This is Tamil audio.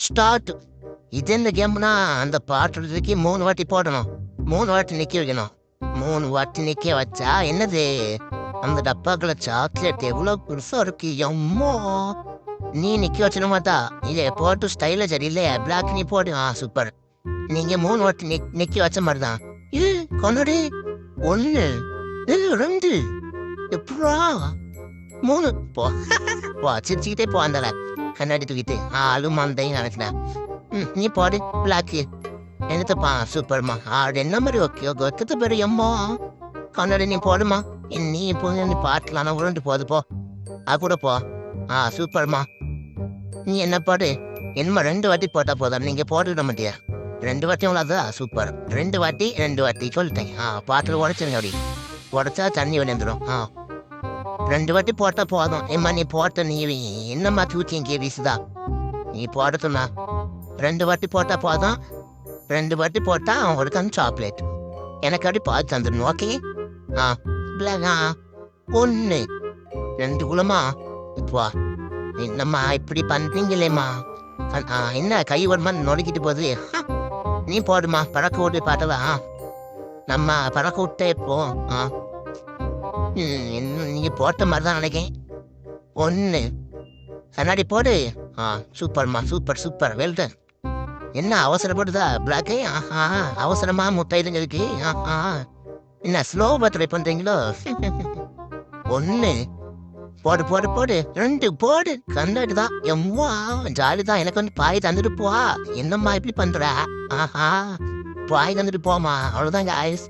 ஸ்டார்ட். இது என்ன கேம்னா அந்த பாட்டுறதுக்கு 3 வாட்டி போடணும். 3 வாட்டி நிக்க வைக்கணும். 3 வாட்டி நிக்க வச்சா என்னது அந்த டப்பாக்குள்ள சாக்லேட் எவ்வளோ பெருசா இருக்கு. எம்மோ நீ நிக்க வச்சிட மாட்டா. இல்ல போட்டு ஸ்டைல சரியில்லையா பிளாக் நீ போடு. சூப்பர். நீங்க 3 வாட்டி நிக்க வச்ச மாதிரிதான் இது. கொண்டாடி 1 2 எப்படா 3 போ சிரிச்சுக்கிட்டே போ. அந்த கண்ணாடி தூக்கிட்டு அழுமாந்தையும் நினைக்கிறேன். நீ போடு பிளாக்கு என்னத்தப்பா. சூப்பர்மா. என்ன மாதிரி ஓகே ஒக்கத்து பேரு எம்மா கண்ணாடி நீ போடுமா. நீ இப்போ நீ பாட்டலாம் உருண்டு போது போ. கூட போ. சூப்பர்மா. நீ என்ன பாடு என்னமா 2 வாட்டி போட்டா போதும். நீங்க போட்டுவிட மாட்டியா 2 வாட்டி அவ்வளோதான். சூப்பர். 2 வாட்டி சொல்லிட்டேன். பாட்டில் உடச்சிருங்க. அப்படி உடச்சா தண்ணி விளையாந்துடும். 2 வாட்டி போட்டா போதும். ஏம்மா நீ போட்ட நீ என்னம்மா தூச்சி இங்கே வீசுதா. நீ போடத்துனா 2 வாட்டி போட்டா போதும். 2 வாட்டி போட்டா அவங்களுக்கு அந்த சாக்லேட் எனக்கு அப்படி பார்த்து தந்துடணும். ஓகே. பிளாகா 1 2 குளமா இப்போ என்னம்மா இப்படி பண்றீங்களேம்மா. என்ன கை ஒரு மாதிரி நொறுக்கிட்டு போகுது. நீ போடுமா பறக்க ஓட்டு பாட்டலாம். நம்ம பறக்க விட்டே இப்போ நீங்க போட்ட மாதிரி தான் நினைக்கேன். 1 கண்ணாடி போடு. சூப்பர்மா. Super well done. என்ன அவசரப்படுதா பிளாக்கு. அவசரமா முட்டைதுங்க இருக்கு. என்ன ஸ்லோவா ட்ரை பண்றீங்களோ. 1 போடு 2 போடு. கண்ணாடி தான் எம்மா ஜாலி தான். எனக்கு வந்து பாய் தந்துட்டு போ. என்னம்மா இப்படி பண்ற. பாய் தந்துட்டு போமா. அவ்வளவுதான் guys.